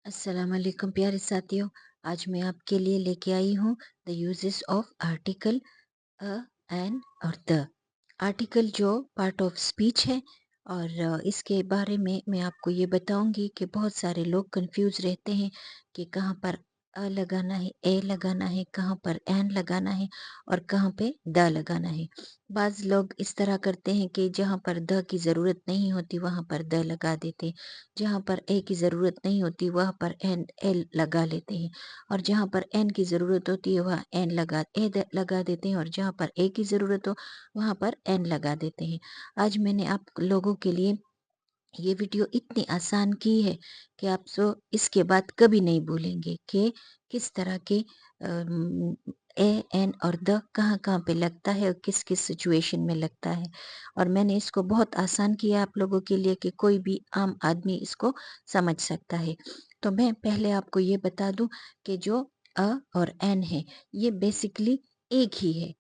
अस्सलाम वालेकुम प्यारे साथियों। आज मैं आपके लिए लेके आई हूँ the uses of article a, an और द। आर्टिकल जो पार्ट ऑफ स्पीच है और इसके बारे में मैं आपको ये बताऊंगी कि बहुत सारे लोग कंफ्यूज रहते हैं कि कहाँ पर अ लगाना है, ए लगाना है, कहाँ पर एन लगाना है और कहाँ पे द लगाना है। बाज लोग इस तरह करते हैं कि जहाँ पर द की ज़रूरत नहीं होती वहाँ पर द लगा देते हैं, जहाँ पर ए की ज़रूरत नहीं होती वहाँ पर एन एल लगा लेते हैं, और जहाँ पर एन की ज़रूरत होती है वहाँ लगा देते हैं, और जहाँ पर ए की ज़रूरत हो वहाँ पर एन लगा देते हैं। आज मैंने आप लोगों के लिए ये वीडियो इतनी आसान की है कि आप इसके बाद कभी नहीं भूलेंगे कि किस तरह के ए एन और द कहाँ कहाँ पे लगता है और किस किस सिचुएशन में लगता है। और मैंने इसको बहुत आसान किया आप लोगों के लिए कि कोई भी आम आदमी इसको समझ सकता है। तो मैं पहले आपको ये बता दूं कि जो अ और एन है ये बेसिकली एक ही है,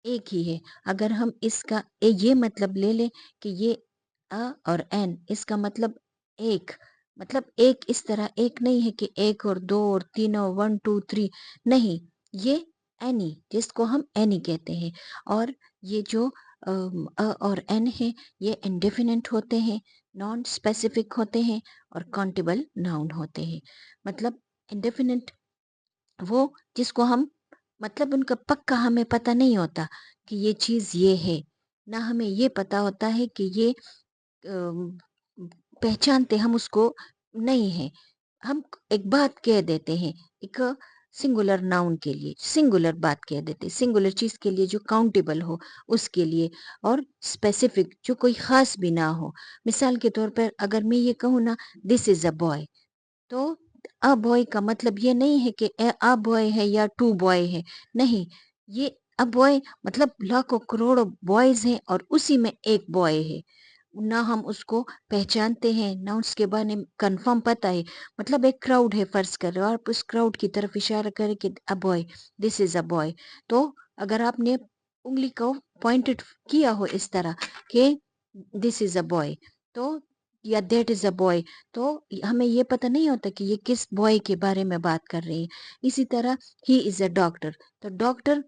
एक ही है। अगर हम इसका ये मतलब ले लें कि ये अ और एन इसका मतलब एक इस तरह एक नहीं है कि एक और दो और तीन और वन टू थ्री, नहीं, ये एनी जिसको हम एनी कहते हैं। और ये जो और एन है ये इंडेफिनेट होते हैं, नॉन स्पेसिफिक होते हैं और काउंटेबल नाउन होते हैं। मतलब इंडेफिनेट वो जिसको हम मतलब उनका पक्का हमें पता नहीं होता कि ये चीज़ ये है, ना हमें ये पता होता है कि ये अम, पहचानते हम उसको नहीं है। हम एक बात कह देते हैं, एक सिंगुलर नाउन के लिए सिंगुलर बात कह देते हैं, सिंगुलर चीज़ के लिए जो काउंटेबल हो उसके लिए, और स्पेसिफिक जो कोई ख़ास भी ना हो। मिसाल के तौर पर अगर मैं ये कहूँ ना, दिस इज़ अ बॉय, तो अ बॉय का मतलब ये नहीं है कि अ बॉय है या टू बॉय है, नहीं, ये अ बॉय मतलब लाखों करोड़ों बॉयज हैं और उसी में एक बॉय है। ना हम उसको पहचानते हैं ना उसके बारे में कंफर्म पता है। मतलब एक क्राउड है फर्ज कर रहे हो, आप उस क्राउड की तरफ इशारा करें कि a boy, this is a boy, तो अगर आपने उंगली को पॉइंटेड किया हो इस तरह कि दिस इज अ बॉय, तो या दैट इज अ बॉय, तो हमें ये पता नहीं होता कि ये किस बॉय के बारे में बात कर रही है। इसी तरह ही इज अ डॉक्टर, तो डॉक्टर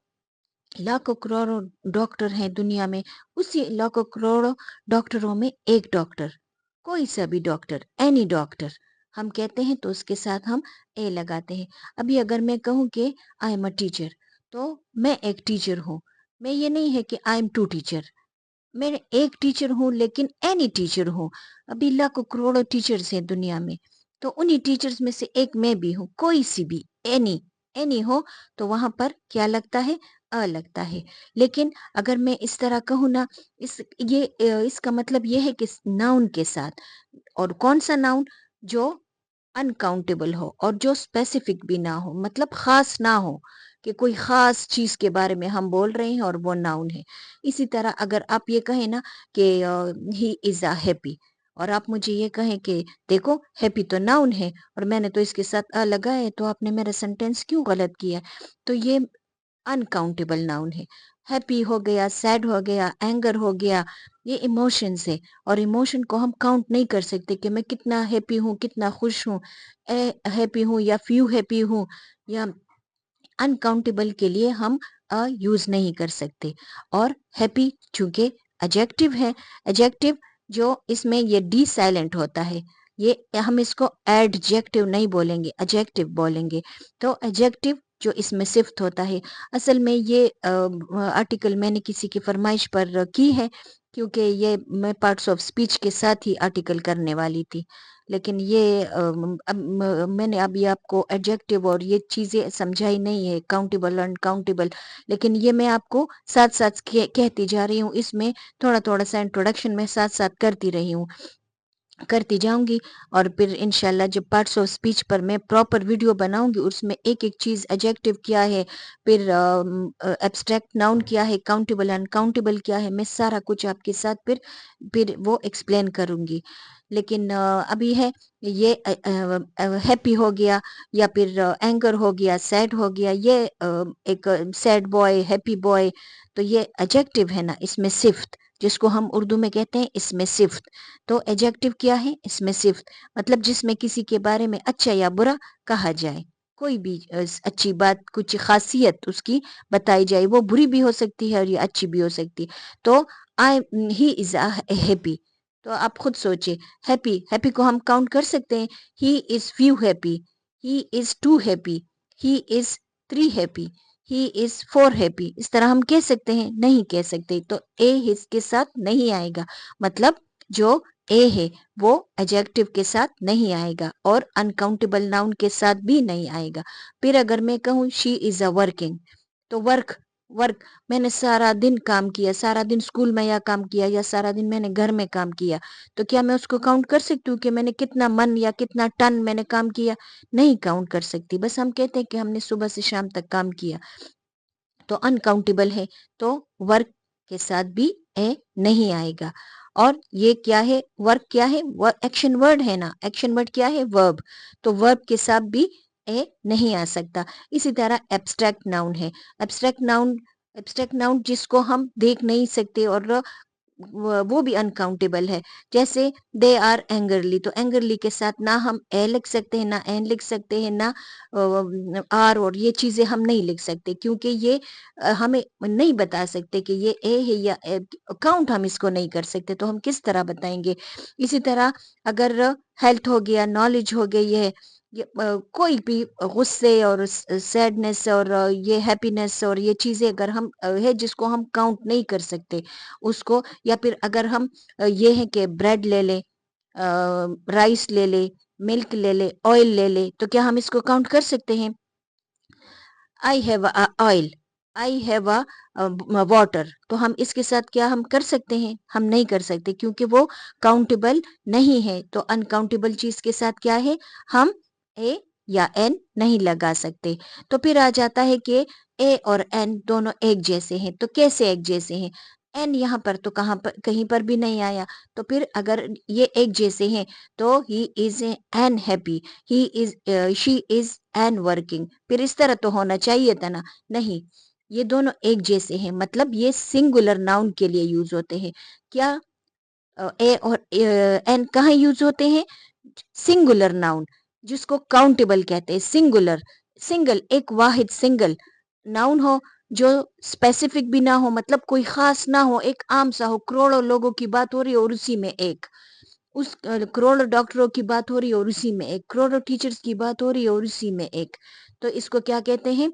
लाखों करोड़ों डॉक्टर हैं दुनिया में, उसी लाखों करोड़ों डॉक्टरों में एक डॉक्टर, कोई सा भी डॉक्टर, एनी डॉक्टर हम कहते हैं तो उसके साथ हम ए लगाते हैं। अभी अगर मैं कहूँ कि आई एम अ टीचर, तो मैं एक टीचर हूँ, मैं ये नहीं है कि आई एम टू टीचर, मैं एक टीचर हूँ लेकिन एनी टीचर हूँ। अभी लाखों करोड़ों टीचर्स हैं दुनिया में, तो उन्हीं टीचर्स में से एक मैं भी हूँ, कोई सी भी, एनी एनी हो, तो वहां पर क्या लगता है, अ लगता है। लेकिन अगर मैं इस तरह कहूँ ना, इसका मतलब ये है कि नाउन के साथ, और कौन सा नाउन, जो अनकाउंटेबल हो और जो स्पेसिफिक भी ना हो, मतलब खास ना हो कि कोई खास चीज के बारे में हम बोल रहे हैं और वो नाउन है। इसी तरह अगर आप ये कहें ना कि ही इज अ हैप्पी, और आप मुझे ये कहें कि देखो हैप्पी तो नाउन है और मैंने तो इसके साथ अ लगाया है, तो आपने मेरा सेंटेंस क्यों गलत किया। तो ये अनकाउंटेबल नाउन है। हैप्पी हो गया, सैड हो गया, एंगर हो गया, ये इमोशंस है, और इमोशन को हम काउंट नहीं कर सकते कि मैं कितना हैप्पी हूँ, कितना खुश हूँ, हैप्पी हूँ या फ्यू हैप्पी हूँ, या अनकाउंटेबल के लिए हम यूज नहीं कर सकते। और हैप्पी चूंकि एडजेक्टिव है, एडजेक्टिव जो इसमें ये डी साइलेंट होता है, ये हम इसको एडजेक्टिव नहीं बोलेंगे, एडजेक्टिव बोलेंगे। तो एडजेक्टिव जो इसमें सिफ्त होता है, असल में ये आर्टिकल मैंने किसी की फरमाइश पर की है, क्योंकि ये मैं पार्ट्स ऑफ स्पीच के साथ ही आर्टिकल करने वाली थी। लेकिन ये मैंने अभी आपको एडजेक्टिव और ये चीज़ें समझाई नहीं है, काउंटेबल अनकाउंटेबल, लेकिन ये मैं आपको साथ साथ कहती जा रही हूँ, इसमें थोड़ा थोड़ा सा इंट्रोडक्शन में साथ साथ करती रही हूँ, करती जाऊंगी। और फिर इंशाल्लाह जब पार्ट्स ऑफ स्पीच पर मैं प्रॉपर वीडियो बनाऊंगी, उसमें एक एक चीज एडजेक्टिव क्या है, फिर एब्स्ट्रैक्ट नाउन क्या है, काउंटेबल अनकाउंटेबल क्या है, मैं सारा कुछ आपके साथ फिर वो एक्सप्लेन करूंगी। لیکن ابھی ہے یہ ہیپی ہو گیا یا پھر اینگر ہو گیا، سیڈ ہو گیا، یہ ایک سیڈ بوائے، ہیپی بوائے، تو یہ ایڈجیکٹو ہے نا، اس میں صفت، جس کو ہم اردو میں کہتے ہیں اس میں صفت. تو ایڈجیکٹو کیا ہے؟ اس میں صفت، مطلب جس میں کسی کے بارے میں اچھا یا برا کہا جائے، کوئی بھی اچھی بات، کچھ خاصیت اس کی بتائی جائے، وہ بری بھی ہو سکتی ہے اور یہ اچھی بھی ہو سکتی. تو ہی از ہیپی. تو آپ خود سوچے، ہیپی کو ہم کاؤنٹ کر سکتے ہیں. ہی از فیو ہیپی، ہی از 2 ہیپی، ہی از 3 ہیپی، ہی از 4 ہیپی. اس طرح ہم کہہ سکتے ہیں؟ نہیں کہہ سکتے. تو اے اس کے ساتھ نہیں آئے گا، مطلب جو اے ہے وہ ایڈجیکٹو کے ساتھ نہیں آئے گا اور انکاؤنٹیبل ناؤن کے ساتھ بھی نہیں آئے گا. پھر اگر میں کہوں شی از اے ورکنگ، تو ورک میں نے سارا دن کام کیا، سارا دن اسکول میں یا کام کیا یا سارا دن میں نے گھر میں کام کیا، تو کیا میں اس کو کاؤنٹ کر سکتی ہوں کہ میں نے کتنا من یا کتنا ٹن میں نے کام کیا؟ نہیں کاؤنٹ کر سکتی. بس ہم کہتے ہیں کہ ہم نے صبح سے شام تک کام کیا، تو انکاؤنٹیبل ہے. تو ورک کے ساتھ بھی اے نہیں آئے گا. اور یہ کیا ہے؟ ورک کیا ہے؟ ایکشن ورڈ ہے نا. ایکشن ورڈ کیا ہے؟ ورب. تو ورب کے ساتھ بھی اے نہیں آ سکتا. اسی طرح ایبسٹریکٹ ناؤن ہے. ایبسٹریکٹ ناؤن جس کو ہم دیکھ نہیں سکتے اور وہ بھی انکاؤنٹیبل ہے. جیسے دے آر اینگرلی، تو اینگرلی کے ساتھ نہ ہم اے لکھ سکتے ہیں، نہ این لکھ سکتے ہیں، نہ آر، اور یہ چیزیں ہم نہیں لکھ سکتے کیونکہ یہ ہمیں نہیں بتا سکتے کہ یہ اے ہے یا کاؤنٹ ہم اس کو نہیں کر سکتے، تو ہم کس طرح بتائیں گے؟ اسی طرح اگر ہیلتھ ہو گیا، نالج ہو گئی ہے، کوئی بھی غصے اور سیڈنس اور یہ ہیپینس اور یہ چیزیں اگر ہم ہے جس کو ہم کاؤنٹ نہیں کر سکتے اس کو، یا پھر اگر ہم یہ ہے کہ بریڈ لے لیں، رائس لے لے، ملک لے لے، آئل لے لے، تو کیا ہم اس کو کاؤنٹ کر سکتے ہیں؟ I have oil, I have water, تو ہم اس کے ساتھ کیا ہم کر سکتے ہیں؟ ہم نہیں کر سکتے کیونکہ وہ کاؤنٹیبل نہیں ہے. تو انکاؤنٹیبل چیز کے ساتھ کیا ہے؟ ہم اے یا این نہیں لگا سکتے. تو پھر آ جاتا ہے کہ اے اور این دونوں ایک جیسے ہیں. تو کیسے ایک جیسے ہیں؟ این یہاں پر تو کہیں پر بھی نہیں آیا. تو پھر اگر یہ ایک جیسے ہیں تو he is an happy, she is an working. پھر اس طرح تو ہونا چاہیے تھا نا. نہیں، یہ دونوں ایک جیسے ہیں، مطلب یہ سنگولر ناؤن کے لیے یوز ہوتے ہیں. کیا اے اور این کہاں یوز ہوتے ہیں؟ سنگولر ناؤن جس کو کاؤنٹیبل کہتے ہیں. سنگل، ایک واحد سنگل ناؤن ہو جو اسپیسیفک بھی نہ ہو، مطلب کوئی خاص نہ ہو، ایک عام سا ہو. کروڑوں لوگوں کی بات ہو رہی ہے اور اسی میں ایک، اس کروڑوں ڈاکٹروں کی بات ہو رہی ہے اور اسی میں ایک، کروڑوں ٹیچرز کی بات ہو رہی ہے اور اسی میں ایک. تو اس کو کیا کہتے ہیں؟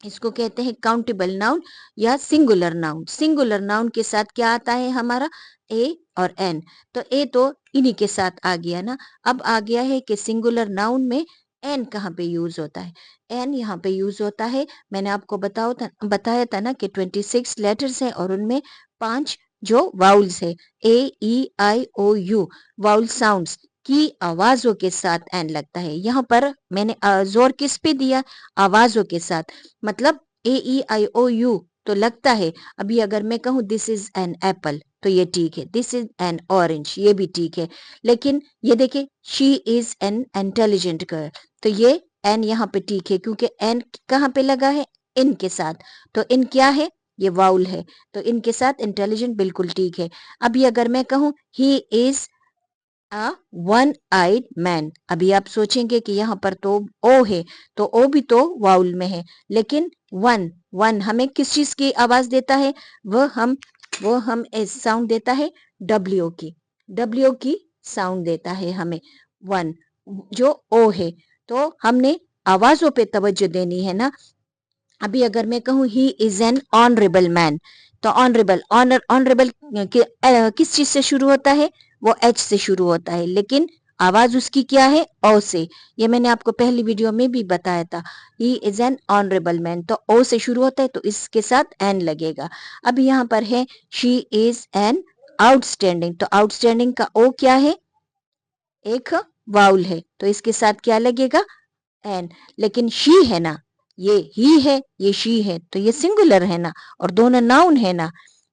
اس کو کہتے ہیں کاؤنٹیبل ناؤن یا سنگولر ناؤن. سنگولر ناؤن کے ساتھ کیا آتا ہے ہمارا؟ اے اور این. تو اے تو انہی کے ساتھ آ گیا نا. اب آ گیا ہے کہ سنگولر ناؤن میں این کہاں پہ یوز ہوتا ہے؟ این یہاں پہ یوز ہوتا ہے، میں نے آپ کو بتایا تھا نا کہ 26 لیٹرز ہیں اور ان میں 5 جو واؤلز ہے، اے ای آئی او یو، واؤل ساؤنڈز کی آوازوں کے ساتھ این لگتا ہے. یہاں پر میں نے زور کس پہ دیا؟ آوازوں کے ساتھ. مطلب اے ای آئی او یو تو لگتا ہے. ابھی اگر میں کہوں دس از این ایپل تو یہ ٹھیک ہے، دس از این اورنج یہ بھی ٹھیک ہے. لیکن یہ دیکھیں شی از این انٹیلیجنٹ گرل، تو یہ این یہاں پہ ٹھیک ہے کیونکہ این کہاں پہ لگا ہے؟ ان کے ساتھ. تو ان کیا ہے؟ یہ واؤل ہے، تو ان کے ساتھ انٹیلیجنٹ بالکل ٹھیک ہے. ابھی اگر میں کہوں ہی از ون آئیڈ مین، ابھی آپ سوچیں گے کہ یہاں پر تو او ہے، تو او بھی تو واؤل میں ہے، لیکن ون ہمیں کس چیز کی آواز دیتا ہے؟ وہ ہم ساؤنڈ دیتا ہے ڈبلیو کی ساؤنڈ دیتا ہے ہمیں ون، جو او ہے. تو ہم نے آوازوں پہ توجہ دینی ہے نا. ابھی اگر میں کہوں ہی از این آنریبل مین، تو آنریبل کس چیز سے شروع ہوتا ہے؟ وہ ایچ سے شروع ہوتا ہے، لیکن آواز اس کی کیا ہے؟ او سے. یہ میں نے آپ کو پہلی ویڈیو میں بھی بتایا تھا. ہی از این آنریبل مین، تو او سے شروع ہوتا ہے تو اس کے ساتھ این لگے گا. اب یہاں پر ہے شی از این آؤٹ اسٹینڈنگ، تو آؤٹ اسٹینڈنگ کا او کیا ہے؟ ایک واؤل ہے، تو اس کے ساتھ کیا لگے گا؟ این. لیکن شی ہے نا، یہ ہی ہے یہ شی ہے، تو یہ سنگولر ہے نا اور دونوں ناؤن ہے نا.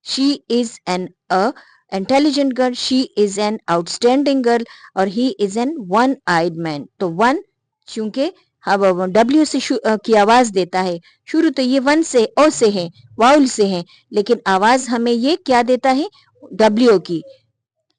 She is an intelligent girl, she is an outstanding girl, और he is an one eyed man. तो वन चूंकि डब्ल्यू से की आवाज देता है, शुरू तो ये वन से ओ से है, वाउल से है, लेकिन आवाज हमें ये क्या देता है, डब्ल्यू की।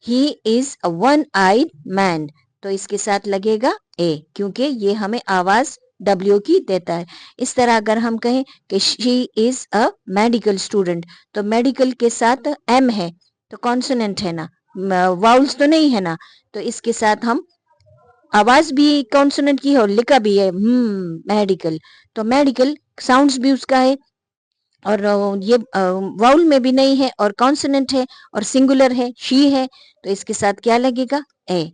He is a one eyed man, तो इसके साथ लगेगा ए, क्योंकि ये हमें आवाज डब्ल्यू की देता है। इस तरह अगर हम कहें कि she is a medical student, तो मेडिकल के साथ एम है, तो कॉन्सोनेंट है ना, वाउल्स तो नहीं है ना, तो इसके साथ हम आवाज भी कॉन्सोनेंट की है और लिखा भी है मेडिकल, तो मेडिकल साउंड्स भी उसका है, और ये वाउल में भी नहीं है और कॉन्सोनेंट है और सिंगुलर है, शी है, तो इसके साथ क्या लगेगा, ए।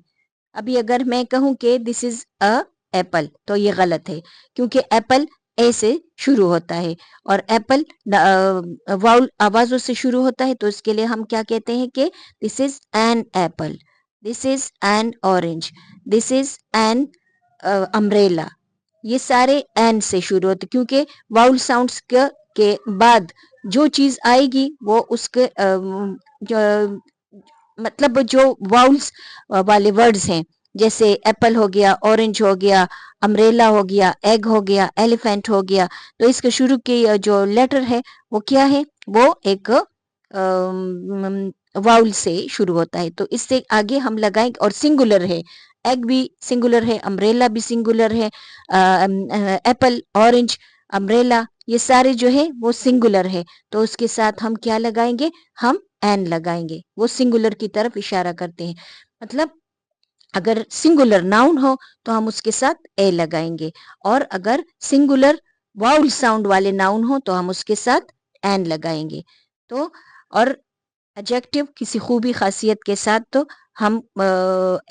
अभी अगर मैं कहूं कि दिस इज अ एप्पल, तो ये गलत है, क्योंकि एप्पल ए से शुरू होता है और एप्पल वाउल आवाजों से शुरू होता है, तो इसके लिए हम क्या कहते हैं कि this is an apple, this is an orange, this is an umbrella. ये सारे एन से शुरू होते, क्योंकि वाउल साउंड्स के बाद जो चीज आएगी वो उसके जो, मतलब जो वाउल्स वाले वर्ड्स हैं, जैसे एप्पल हो गया, ऑरेंज हो गया, अम्ब्रेला हो गया, एग हो गया, एलिफेंट हो गया, तो इसके शुरू के जो लेटर है वो क्या है, वो एक वाउल से शुरू होता है, तो इससे आगे हम लगाएंगे, और सिंगुलर है, एग भी सिंगुलर है, अम्ब्रेला भी सिंगुलर है, एप्पल, ऑरेंज, अम्ब्रेला, ये सारे जो है वो सिंगुलर है, तो उसके साथ हम क्या लगाएंगे, हम एन लगाएंगे, वो सिंगुलर की तरफ इशारा करते हैं। मतलब अगर सिंगुलर नाउन हो तो हम उसके साथ ए लगाएंगे, और अगर सिंगुलर वाउल साउंड वाले नाउन हो तो हम उसके साथ एन लगाएंगे। तो और एडजेक्टिव किसी खूबी खासियत के साथ तो हम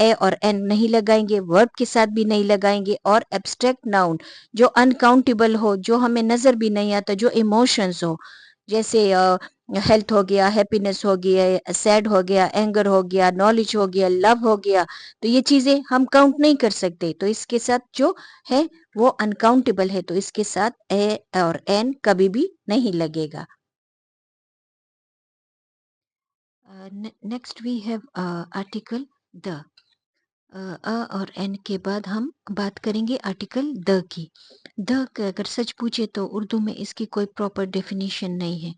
ए और एन नहीं लगाएंगे, वर्ब के साथ भी नहीं लगाएंगे, और एब्स्ट्रैक्ट नाउन जो अनकाउंटेबल हो, जो हमें नजर भी नहीं आता, जो इमोशंस हो, जैसे हेल्थ हो गया, हैप्पीनेस हो गया, सैड हो गया, एंगर हो गया, नॉलेज हो गया, लव हो गया, तो ये चीजें हम काउंट नहीं कर सकते, तो इसके साथ जो है वो अनकाउंटेबल है, तो इसके साथ ए और एन कभी भी नहीं लगेगा। Next we have article the. A और एन के बाद हम बात करेंगे आर्टिकल द की। द अगर सच पूछे तो उर्दू में इसकी कोई प्रॉपर डेफिनेशन नहीं है,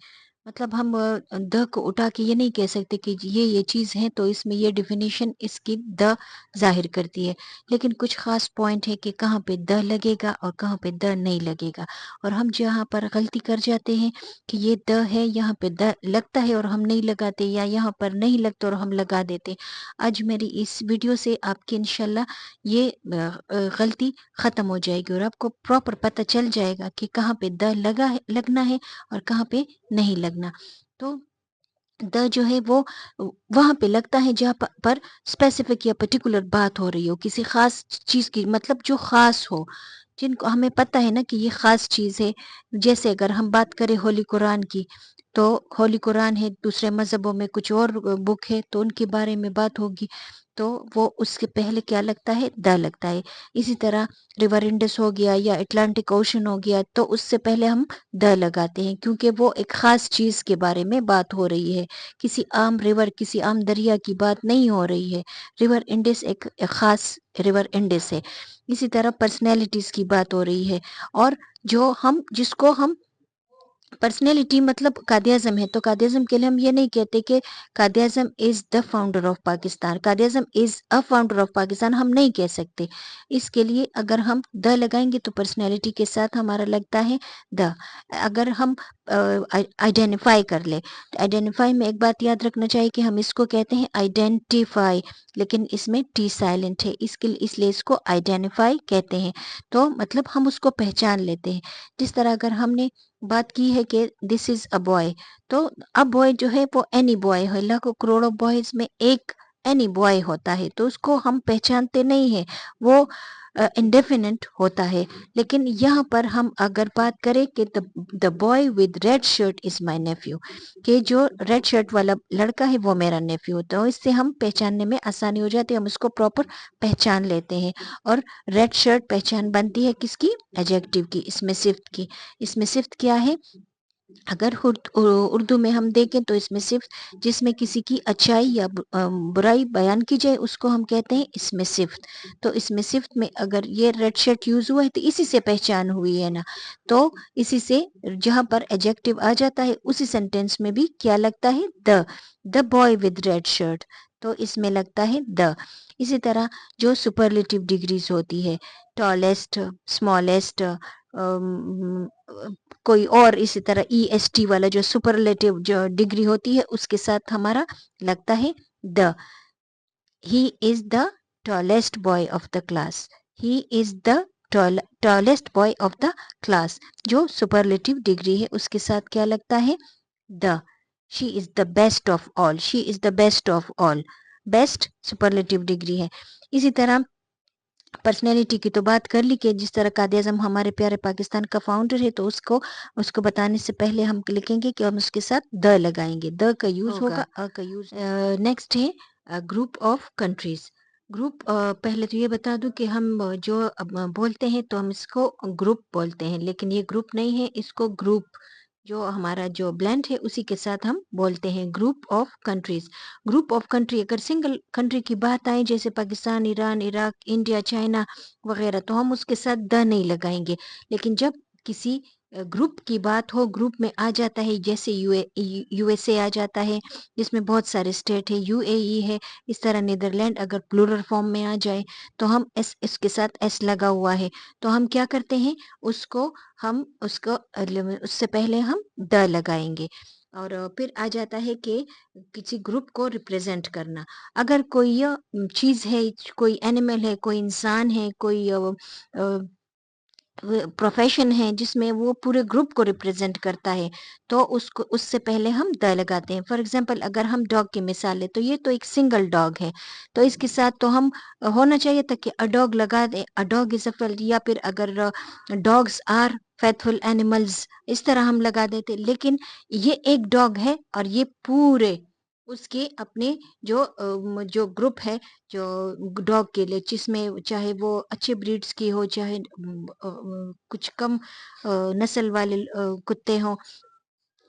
मतलब हम द को उठा के ये नहीं कह सकते कि ये चीज़ है तो इसमें ये डेफिनेशन इसकी द जाहिर करती है, लेकिन कुछ खास पॉइंट है कि कहाँ पे द लगेगा और कहाँ पे द नहीं लगेगा, और हम जहाँ पर गलती कर जाते हैं कि ये द है, यहाँ पे द लगता है और हम नहीं लगाते, या यहाँ पर नहीं लगता और हम लगा देते। आज मेरी इस वीडियो से आपकी इंशाल्लाह ये गलती ख़त्म हो जाएगी और आपको प्रॉपर पता चल जाएगा कि कहाँ पे द लगना है और कहाँ पे नहीं लगना। तो द जो है वो वहाँ पे लगता है जहाँ पर स्पेसिफिक या पर्टिकुलर बात हो रही हो, किसी खास चीज़ की, मतलब जो खास हो, जिनको हमें पता है ना कि ये खास चीज़ है। जैसे अगर हम बात करें होली कुरान की, तो होली कुरान है, दूसरे मज़हबों में कुछ और बुक है, तो उनके बारे में बात होगी, तो वो उसके पहले क्या लगता है, द लगता है। इसी तरह रिवर इंडस हो गया या अटलांटिक ओशन हो गया, तो उससे पहले हम द लगाते हैं, क्योंकि वो एक खास चीज के बारे में बात हो रही है, किसी आम रिवर, किसी आम दरिया की बात नहीं हो रही है। रिवर इंडस एक खास रिवर इंडस है। इसी तरह पर्सनैलिटीज की बात हो रही है, और जो हम जिसको हम पर्सनैलिटी, मतलब कादियाज़म है, तो कादियाज़म के लिए हम ये नहीं कहते कि Quaid-e-Azam is the founder of Pakistan, Quaid-e-Azam is a founder of Pakistan, हम नहीं कह सकते। इसके लिए अगर हम द लगाएंगे तो पर्सनैलिटी के साथ हमारा लगता है द। अगर हम आइडेंटिफाई कर ले, तो आइडेंटिफाई में एक बात याद रखना चाहिए कि हम इसको कहते हैं आइडेंटिफाई, लेकिन इसमें टी साइलेंट है, इसलिए इसको आइडेंटिफाई कहते हैं, तो मतलब हम उसको पहचान लेते हैं। जिस तरह अगर हमने बात की है कि दिस इज अ बॉय, तो अ बॉय जो है वो एनी बॉय है, लाखों करोड़ों बॉयज में एक एनी बॉय होता है, तो उसको हम पहचानते नहीं है, वो इंडेफिनेट होता है। लेकिन यहाँ पर हम अगर बात करें कि the boy with red shirt is my Neiphiu, कि जो रेड शर्ट वाला लड़का है वो मेरा नेफ्यू, तो इससे हम पहचानने में आसानी हो जाती है, हम उसको प्रॉपर पहचान लेते हैं। और रेड शर्ट पहचान बनती है किसकी, एडजेक्टिव की, इसमें सिफ्त की। इसमें सिफ्त क्या है, اگر اردو میں ہم دیکھیں تو اس میں صرف جس میں کسی کی اچھائی یا برائی بیان کی جائے اس کو ہم کہتے ہیں اس میں صفت. تو اس میں صفت میں اگر یہ ریڈ شرٹ یوز ہوا ہے تو اسی سے پہچان ہوئی ہے نا. تو اسی سے جہاں پر ایڈجیکٹو آ جاتا ہے اسی سینٹینس میں بھی کیا لگتا ہے the boy with red shirt. تو اس میں لگتا ہے دا. اسی طرح جو سپرلیٹو ڈگریز ہوتی ہے ٹالسٹ اسمالسٹ کوئی اور اسی طرح ای ایس ٹی والا جو سپرلیٹو جو ڈگری ہوتی ہے اس کے ساتھ ہمارا لگتا ہے the. He is the tallest boy of the class. He is the tallest boy of the class. جو سپرلیٹو ڈگری ہے اس کے ساتھ کیا لگتا ہے the. She is the best of all. She is the best of all. Best superlative degree ہے. اسی طرح پرسنالٹی کی تو بات کر لی کہ جس طرح قائد اعظم ہمارے پیارے پاکستان کا فاؤنڈر ہے تو اس کو بتانے سے پہلے ہم لکھیں گے کہ ہم اس کے ساتھ دا لگائیں گے. دا کا یوز ہوگا کا یوز. نیکسٹ ہے گروپ آف کنٹریز. گروپ پہلے تو یہ بتا دوں کہ ہم جو بولتے ہیں تو ہم اس کو گروپ بولتے ہیں لیکن یہ گروپ نہیں ہے. اس کو گروپ جو ہمارا جو بلینڈ ہے اسی کے ساتھ ہم بولتے ہیں group of countries. Group of country اگر سنگل کنٹری کی بات آئے جیسے پاکستان ایران عراق انڈیا چائنا وغیرہ تو ہم اس کے ساتھ دا نہیں لگائیں گے. لیکن جب کسی گروپ کی بات ہو گروپ میں آ جاتا ہے جیسے یو ایس اے آ جاتا ہے جس میں بہت سارے اسٹیٹ ہے یو اے ای ہے. اس طرح نیدرلینڈ اگر پلورل فارم میں آ جائے تو ہم اس کے ساتھ ایس لگا ہوا ہے تو ہم کیا کرتے ہیں اس کو اس سے پہلے ہم دا لگائیں گے. اور پھر آ جاتا ہے کہ کسی گروپ کو ریپرزینٹ کرنا. اگر کوئی چیز ہے کوئی اینیمل ہے کوئی انسان ہے کوئی پروفیشن ہے جس میں وہ پورے گروپ کو ریپرزینٹ کرتا ہے تو اس سے پہلے ہم دا لگاتے ہیں. فار ایگزامپل اگر ہم ڈاگ کی مثال لیں تو یہ تو ایک سنگل ڈاگ ہے تو اس کے ساتھ تو ہم ہونا چاہیے تھا کہ اے ڈاگ لگا دیں. اے ڈاگ از اے یا پھر اگر ڈاگس آر فیتھفل اینیملز اس طرح ہم لگا دیتے. لیکن یہ ایک ڈاگ ہے اور یہ پورے اس کے اپنے جو گروپ ہے جو ڈاگ کے لیے جس میں چاہے وہ اچھے بریڈز کی ہو چاہے کچھ کم نسل والے کتے ہوں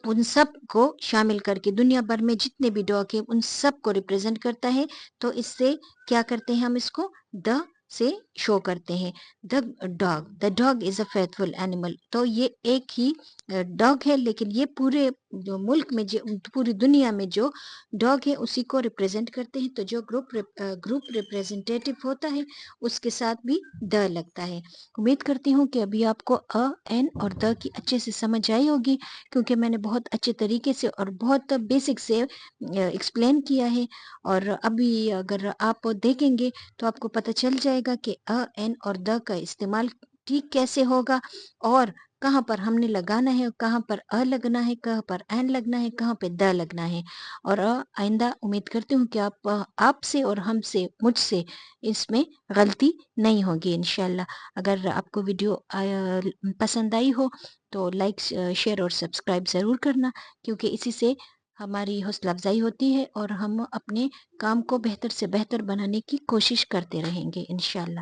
ان سب کو شامل کر کے دنیا بھر میں جتنے بھی ڈاگ ہیں ان سب کو ریپرزینٹ کرتا ہے. تو اس سے کیا کرتے ہیں ہم اس کو دا سے شو کرتے ہیں. The dog is a faithful animal. تو یہ ایک ہی ڈاگ ہے لیکن یہ پورے جو ملک میں پوری دنیا میں جو ڈاگ ہے اسی کو ریپرزینٹ کرتے ہیں. تو جو گروپ ریپرزینٹیٹو ہوتا ہے اس کے ساتھ بھی دا لگتا ہے. امید کرتی ہوں کہ ابھی آپ کو این اور دا کی اچھے سے سمجھ آئی ہوگی کیونکہ میں نے بہت اچھے طریقے سے اور بہت بیسک سے ایکسپلین کیا ہے. اور ابھی اگر آپ دیکھیں گے تو آپ کو پتہ چل جائے گا کہ این اور دا کا استعمال ٹھیک کیسے ہوگا اور کہاں پر ہم نے لگانا ہے کہاں پر لگنا ہے کہاں پر این لگنا ہے کہاں پہ دا لگنا ہے. اور آئندہ امید کرتی ہوں کہ آپ سے اور ہم سے مجھ سے اس میں غلطی نہیں ہوگی انشاءاللہ. اگر آپ کو ویڈیو پسند آئی ہو تو لائک شیئر اور سبسکرائب ضرور کرنا کیونکہ اسی سے ہماری حوصلہ افزائی ہوتی ہے اور ہم اپنے کام کو بہتر سے بہتر بنانے کی کوشش کرتے رہیں گے انشاءاللہ.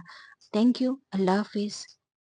Thank you. اللہ حافظ.